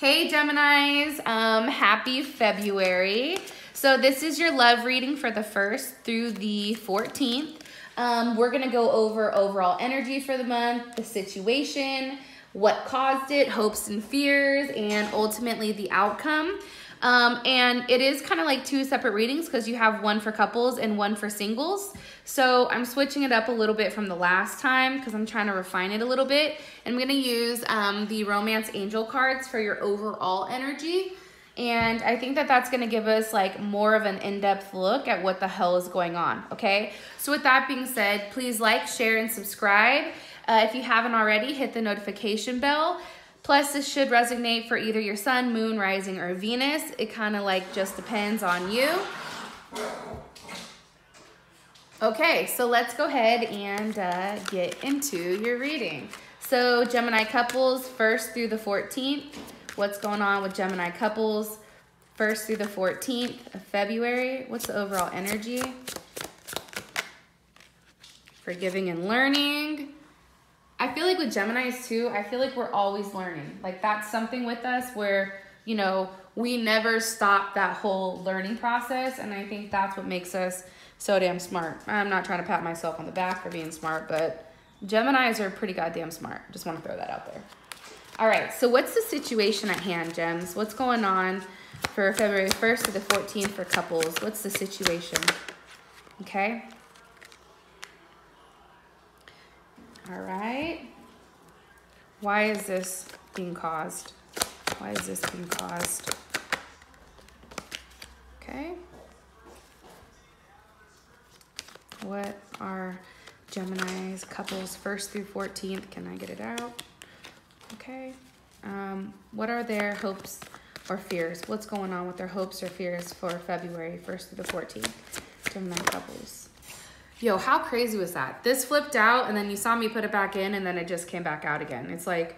Hey Geminis, happy February. So this is your love reading for the 1st through the 14th. We're gonna go over overall energy for the month, the situation, what caused it, hopes and fears, and ultimately the outcome. And it is kind of like two separate readings because you have one for couples and one for singles. So I'm switching it up a little bit from the last time because I'm trying to refine it a little bit. And I'm gonna use the Romance Angel cards for your overall energy. And I think that that's gonna give us like more of an in-depth look at what the hell is going on, okay? So with that being said, please like, share, and subscribe. If you haven't already, hit the notification bell. Plus, this should resonate for either your sun, moon, rising, or Venus. It kind of like just depends on you. Okay, so let's go ahead and get into your reading. So Gemini couples, 1st through the 14th. What's going on with Gemini couples, 1st through the 14th of February? What's the overall energy? Forgiving and learning. I feel like with Geminis too, I feel like we're always learning. Like that's something with us where, you know, we never stop that whole learning process. And I think that's what makes us so damn smart. I'm not trying to pat myself on the back for being smart, but Geminis are pretty goddamn smart. Just want to throw that out there. All right, so what's the situation at hand, Gems? What's going on for February 1st to the 14th for couples? What's the situation? Okay. All right. Why is this being caused? Why is this being caused? Okay. What are Gemini's couples 1st through 14th? Can I get it out? Okay. What are their hopes or fears? What's going on with their hopes or fears for February 1st through the 14th? Gemini couples. Yo, how crazy was that? This flipped out and then you saw me put it back in and then it just came back out again. It's like,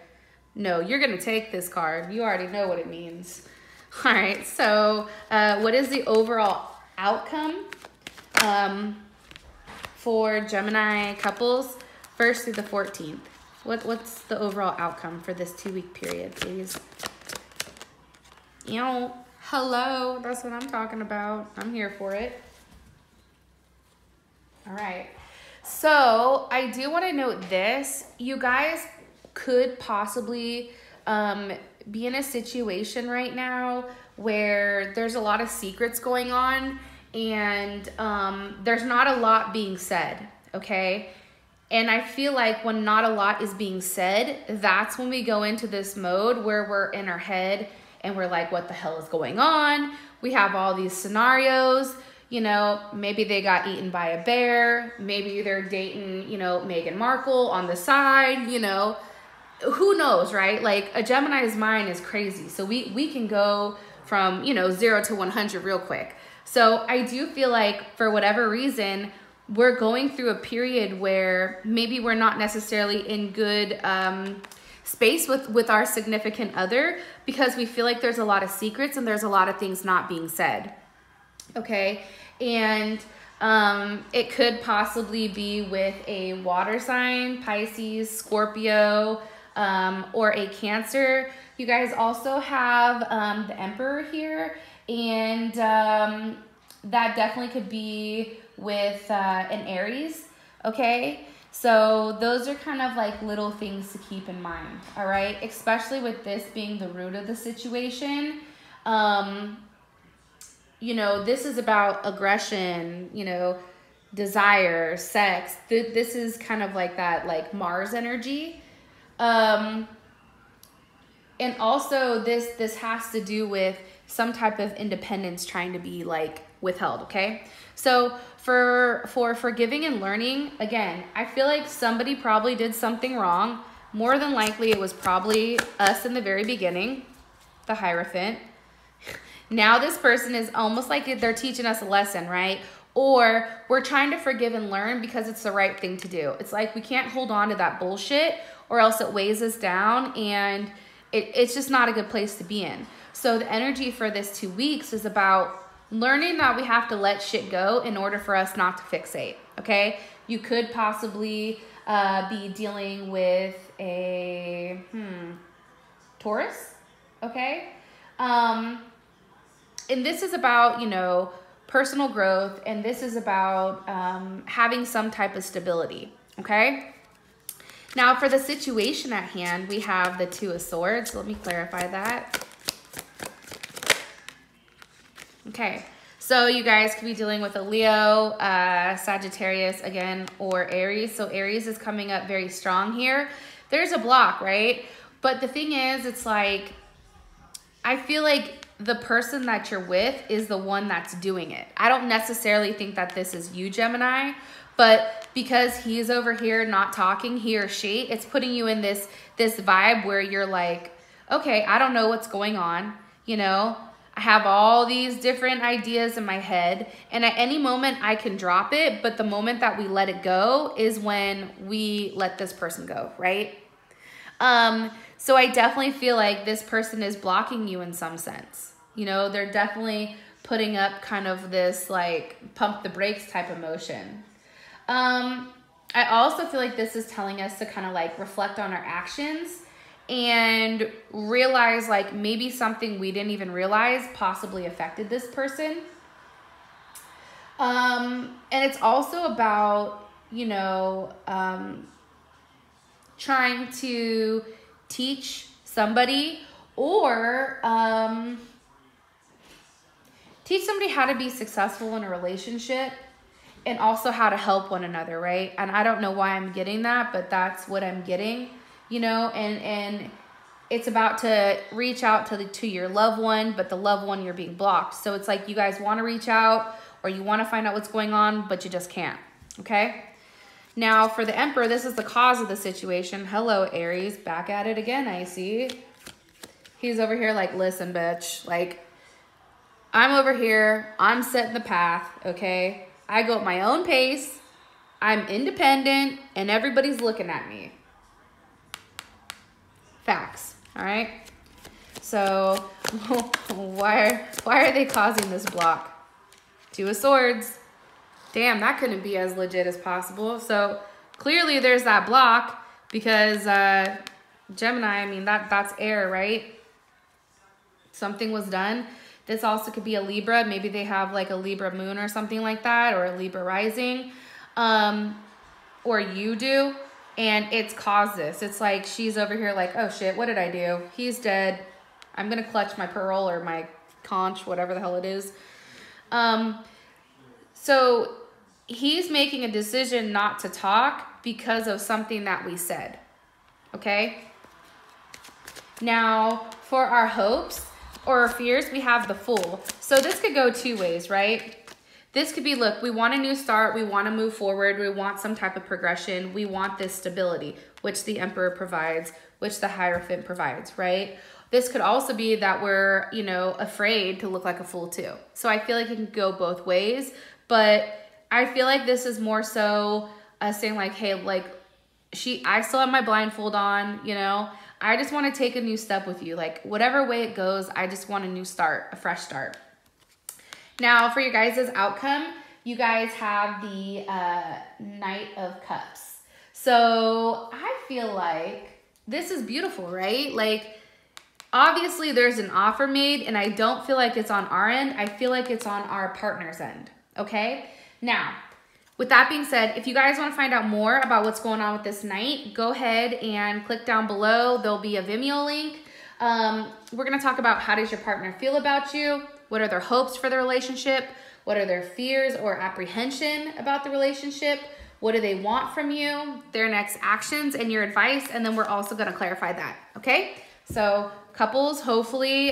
no, you're gonna take this card. You already know what it means. All right, so what is the overall outcome for Gemini couples 1st through the 14th? What's the overall outcome for this 2-week period, please? You know, hello, that's what I'm talking about. I'm here for it. All right, so I do want to note this. You guys could possibly be in a situation right now where there's a lot of secrets going on and there's not a lot being said, okay? And I feel like when not a lot is being said, that's when we go into this mode where we're in our head and we're like, what the hell is going on? We have all these scenarios. You know, maybe they got eaten by a bear. Maybe they're dating, you know, Meghan Markle on the side, you know. Who knows, right? Like a Gemini's mind is crazy. So we can go from, you know, 0 to 100 real quick. So I do feel like for whatever reason, we're going through a period where maybe we're not necessarily in good space with our significant other because we feel like there's a lot of secrets and there's a lot of things not being said. Okay, and it could possibly be with a water sign, Pisces, Scorpio, or a Cancer. You guys also have the Emperor here, and that definitely could be with an Aries, okay? So those are kind of like little things to keep in mind, all right? Especially with this being the root of the situation. You know, this is about aggression, you know, desire, sex. This is kind of like that, like Mars energy. And also this has to do with some type of independence trying to be like withheld, okay? So for forgiving and learning, again, I feel like somebody probably did something wrong. More than likely, it was probably us in the very beginning, the Hierophant. Now this person is almost like they're teaching us a lesson, right? Or we're trying to forgive and learn because it's the right thing to do. It's like we can't hold on to that bullshit or else it weighs us down and it's just not a good place to be in. So the energy for this 2 weeks is about learning that we have to let shit go in order for us not to fixate, okay? You could possibly be dealing with a Taurus, okay? And this is about, you know, personal growth, and this is about having some type of stability, okay? Now for the situation at hand, we have the Two of Swords. Let me clarify that. Okay, so you guys could be dealing with a Leo, Sagittarius again, or Aries. So Aries is coming up very strong here. There's a block, right? But the thing is, it's like, I feel like the person that you're with is the one that's doing it. I don't necessarily think that this is you, Gemini, but because he's over here not talking, he or she, it's putting you in this vibe where you're like, okay, I don't know what's going on, you know? I have all these different ideas in my head, and at any moment I can drop it, but the moment that we let it go is when we let this person go, right? So I definitely feel like this person is blocking you in some sense. You know, they're definitely putting up kind of this like pump the brakes type of motion. I also feel like this is telling us to kind of like reflect on our actions and realize like maybe something we didn't even realize possibly affected this person. And it's also about, you know, trying to teach somebody or teach somebody how to be successful in a relationship and also how to help one another, right? And I don't know why I'm getting that, but that's what I'm getting. You know, and it's about to reach out to your loved one, but the loved one, you're being blocked. So it's like you guys want to reach out or you want to find out what's going on, but you just can't, okay? Now for the Emperor, this is the cause of the situation. Hello, Aries, back at it again, I see. He's over here like, listen, bitch, like, I'm over here, I'm setting the path, okay? I go at my own pace, I'm independent, and everybody's looking at me. Facts, all right? So why are they causing this block? Two of Swords. Damn, that couldn't be as legit as possible. So clearly there's that block because Gemini, I mean, that's air, right? Something was done. This also could be a Libra. Maybe they have like a Libra moon or something like that, or a Libra rising, or you do. And it's caused this. It's like she's over here like, oh shit, what did I do? He's dead. I'm gonna clutch my pearl or my conch, whatever the hell it is. So he's making a decision not to talk because of something that we said, okay? Now, for our hopes or our fears, we have the Fool. So this could go two ways, right? This could be, look, we want a new start. We want to move forward. We want some type of progression. We want this stability, which the Emperor provides, which the Hierophant provides, right? This could also be that we're, you know, afraid to look like a fool too. So I feel like it can go both ways, but I feel like this is more so saying like, hey, like I still have my blindfold on, you know, I just want to take a new step with you. Like whatever way it goes, I just want a new start, a fresh start. Now, for your guys' outcome, you guys have the Knight of Cups. So I feel like this is beautiful, right? Like, obviously, there's an offer made, and I don't feel like it's on our end. I feel like it's on our partner's end, okay? Now, with that being said, if you guys want to find out more about what's going on with this Knight, go ahead and click down below. There'll be a Vimeo link. We're going to talk about how does your partner feel about you? What are their hopes for the relationship? What are their fears or apprehension about the relationship? What do they want from you? Their next actions and your advice. And then we're also going to clarify that. Okay. So couples, hopefully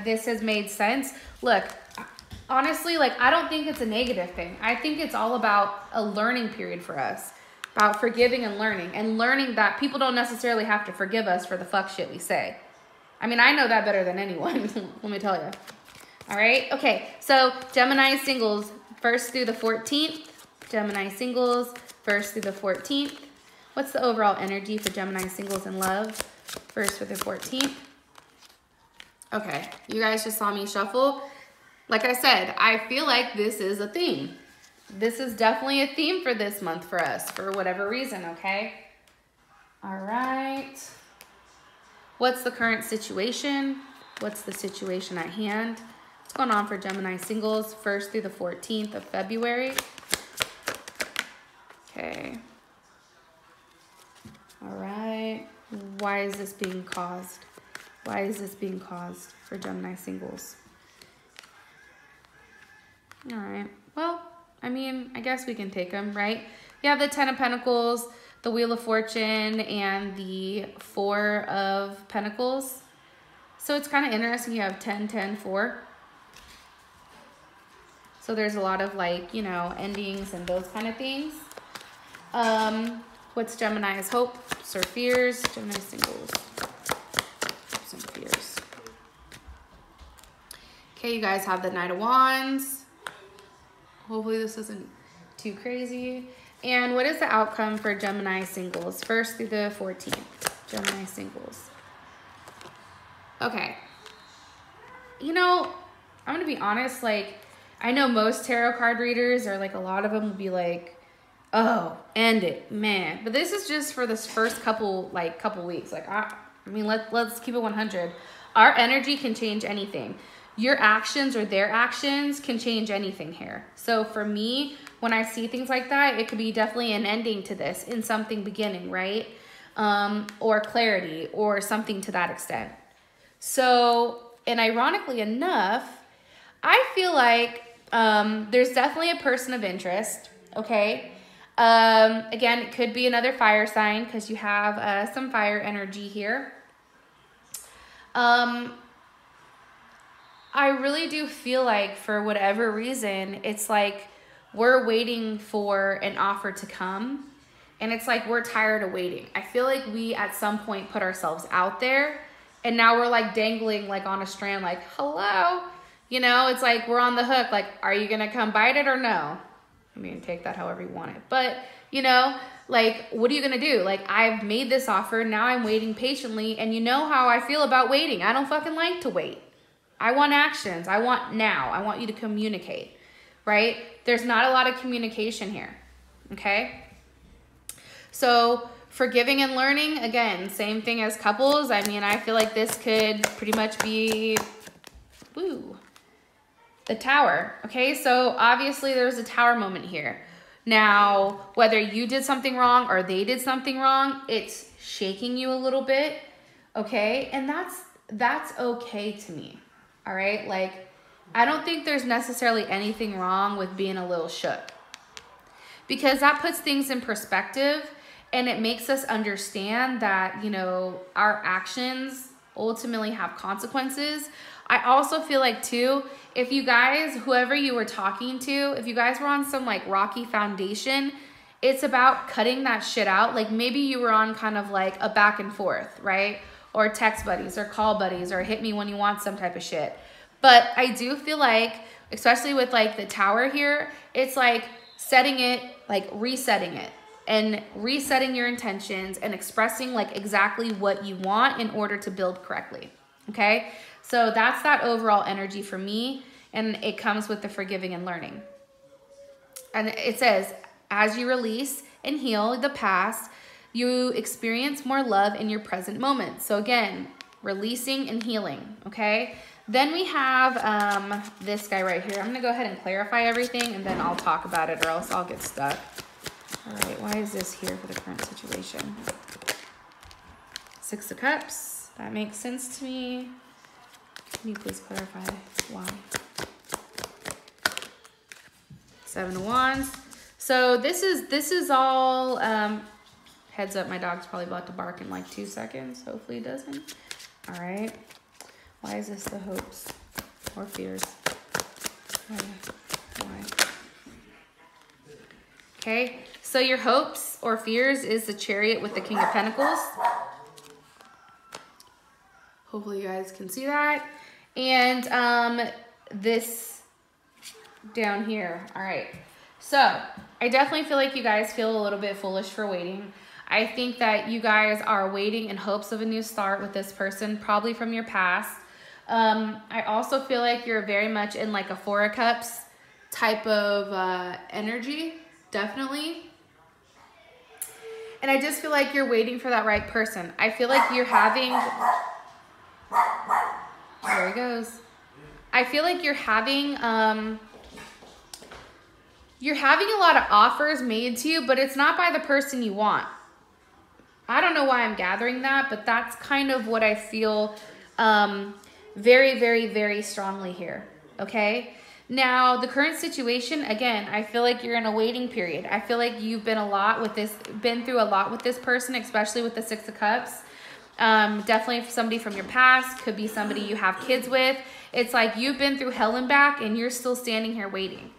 this has made sense. Look, honestly, like I don't think it's a negative thing. I think it's all about a learning period for us, about forgiving and learning that people don't necessarily have to forgive us for the fuck shit we say. I mean, I know that better than anyone. Let me tell you. All right. Okay. So Gemini singles 1st through the 14th. Gemini singles 1st through the 14th. What's the overall energy for Gemini singles in love 1st through the 14th? Okay. You guys just saw me shuffle. Like I said, I feel like this is a theme. This is definitely a theme for this month for us for whatever reason. Okay. All right. What's the current situation? What's the situation at hand? What's going on for Gemini singles 1st through the 14th of February? Okay. All right. Why is this being caused? Why is this being caused for Gemini singles? All right. Well, I mean, I guess we can take them, right? You have the 10 of Pentacles, the Wheel of Fortune, and the 4 of Pentacles. So it's kind of interesting. You have 10, 10, 4. So there's a lot of like, you know, endings and those kind of things. What's Gemini's hopes or fears? Gemini singles. Hopes and fears. Okay, you guys have the Knight of Wands. Hopefully this isn't too crazy. And what is the outcome for Gemini singles 1st through the 14th? Gemini singles. Okay. You know, I'm going to be honest, like, I know most tarot card readers, or like a lot of them will be like, oh, end it, man. But this is just for this first couple weeks. Like, I mean, let's keep it 100. Our energy can change anything. Your actions or their actions can change anything here. So for me, when I see things like that, it could be definitely an ending to this in something beginning, right? Or clarity or something to that extent. So, and ironically enough, I feel like there's definitely a person of interest, okay? Again, it could be another fire sign because you have some fire energy here. I really do feel like for whatever reason, it's like we're waiting for an offer to come, and it's like we're tired of waiting. I feel like we at some point put ourselves out there, and now we're like dangling like on a strand like, hello? You know, it's like we're on the hook. Like, are you going to come bite it or no? I mean, take that however you want it. But, you know, like, what are you going to do? Like, I've made this offer. Now I'm waiting patiently. And you know how I feel about waiting. I don't fucking like to wait. I want actions. I want now. I want you to communicate, right? There's not a lot of communication here, okay? So forgiving and learning, again, same thing as couples. I mean, I feel like this could pretty much be, woo, the Tower, okay? So obviously there's a Tower moment here. Now, whether you did something wrong or they did something wrong, it's shaking you a little bit, okay? And that's okay to me. All right, like, I don't think there's necessarily anything wrong with being a little shook, because that puts things in perspective and it makes us understand that, you know, our actions ultimately have consequences. I also feel like too, if you guys, whoever you were talking to, if you guys were on some like rocky foundation, it's about cutting that shit out. Like maybe you were on kind of like a back and forth, right? Or text buddies or call buddies or hit me when you want some type of shit. But I do feel like, especially with like the Tower here, it's like setting it, like resetting it and resetting your intentions and expressing like exactly what you want in order to build correctly. Okay. So that's that overall energy for me. And it comes with the forgiving and learning. And it says, as you release and heal the past, you experience more love in your present moment. So again, releasing and healing, okay? Then we have this guy right here. I'm gonna go ahead and clarify everything and then I'll talk about it or else I'll get stuck. All right, why is this here for the current situation? 6 of Cups, that makes sense to me. Can you please clarify why? 7 of Wands. So this is all, heads up, my dog's probably about to bark in like 2 seconds. Hopefully it doesn't. All right. Why is this the hopes or fears? Why? Okay. So your hopes or fears is the Chariot with the King of Pentacles. Hopefully you guys can see that. And this down here. All right. So I definitely feel like you guys feel a little bit foolish for waiting. I think that you guys are waiting in hopes of a new start with this person, probably from your past. I also feel like you're very much in like a 4 of Cups type of energy, definitely. And I just feel like you're waiting for that right person. I feel like you're having... There he goes. I feel like you're having a lot of offers made to you, but it's not by the person you want. I don't know why I'm gathering that, but that's kind of what I feel very, very, very strongly here, okay? Now, the current situation, again, I feel like you're in a waiting period. I feel like you've been through a lot with this person, especially with the 6 of Cups. Definitely somebody from your past, could be somebody you have kids with. It's like you've been through hell and back and you're still standing here waiting.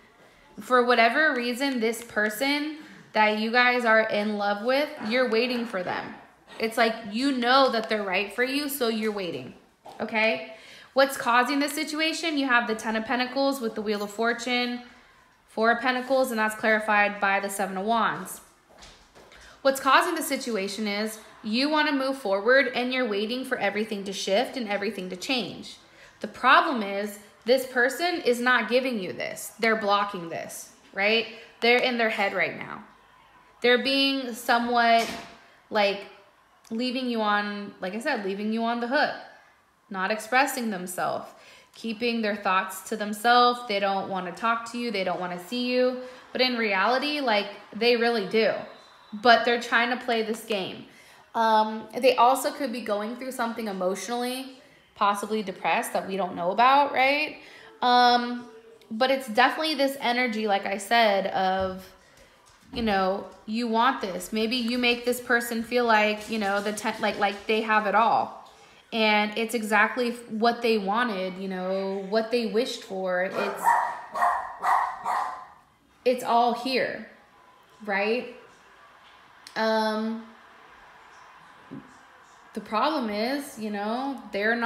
For whatever reason, this person that you guys are in love with, you're waiting for them. It's like you know that they're right for you, so you're waiting, okay? What's causing the situation? You have the 10 of Pentacles with the Wheel of Fortune, 4 of Pentacles, and that's clarified by the 7 of Wands. What's causing the situation is you want to move forward and you're waiting for everything to shift and everything to change. The problem is this person is not giving you this. They're blocking this, right? They're in their head right now. They're being somewhat like leaving you on, like I said, leaving you on the hook. Not expressing themselves, keeping their thoughts to themselves. They don't want to talk to you. They don't want to see you. But in reality, like they really do. But they're trying to play this game. They also could be going through something emotionally, possibly depressed that we don't know about, right? But it's definitely this energy, like I said, of, you know, you want this. Maybe you make this person feel like, you know, like they have it all. And it's exactly what they wanted, you know, what they wished for. It's all here, right? The problem is, you know, they're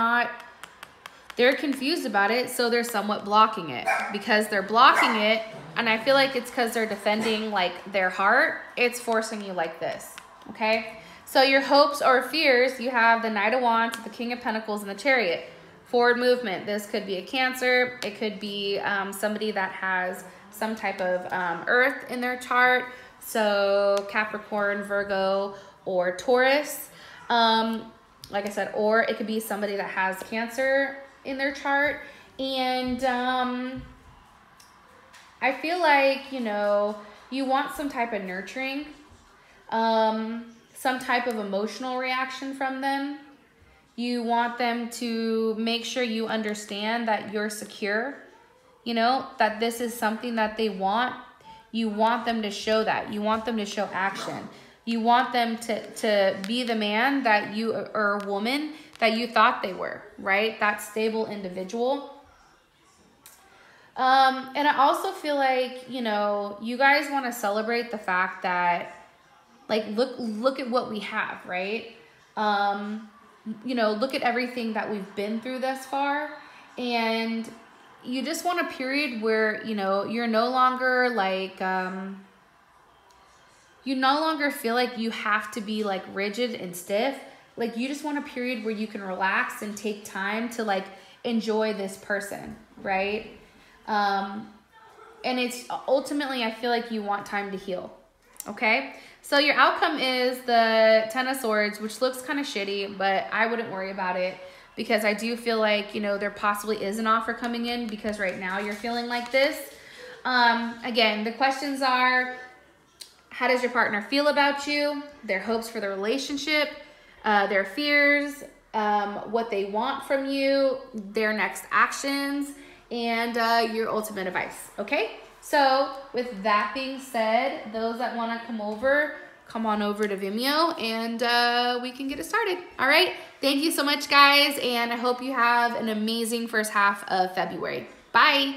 confused about it, so they're somewhat blocking it. Because they're blocking it, and I feel like it's because they're defending, like, their heart, it's forcing you like this, okay? So your hopes or fears, you have the Knight of Wands, the King of Pentacles, and the Chariot. Forward movement. This could be a Cancer. It could be somebody that has some type of Earth in their chart. So Capricorn, Virgo, or Taurus. Like I said, or it could be somebody that has Cancer in their chart. And I feel like, you know, you want some type of nurturing. Some type of emotional reaction from them. You want them to make sure you understand that you're secure, you know, that this is something that they want. You want them to show that. You want them to show action. You want them to be the man that you, or woman that you thought they were, right? That stable individual. And I also feel like, you know, you guys want to celebrate the fact that, like, look at what we have, right? You know, look at everything that we've been through thus far. And you just want a period where, you know, you're no longer like, you no longer feel like you have to be like rigid and stiff. Like you just want a period where you can relax and take time to like enjoy this person, right? And it's ultimately, I feel like you want time to heal. Okay, so your outcome is the 10 of Swords, which looks kind of shitty, but I wouldn't worry about it because I do feel like, you know, there possibly is an offer coming in because right now you're feeling like this. Again, the questions are, how does your partner feel about you? Their hopes for the relationship, their fears, what they want from you, their next actions, and your ultimate advice, okay? So with that being said, those that want to come on over to Vimeo and we can get it started. All right. Thank you so much, guys. And I hope you have an amazing first half of February. Bye.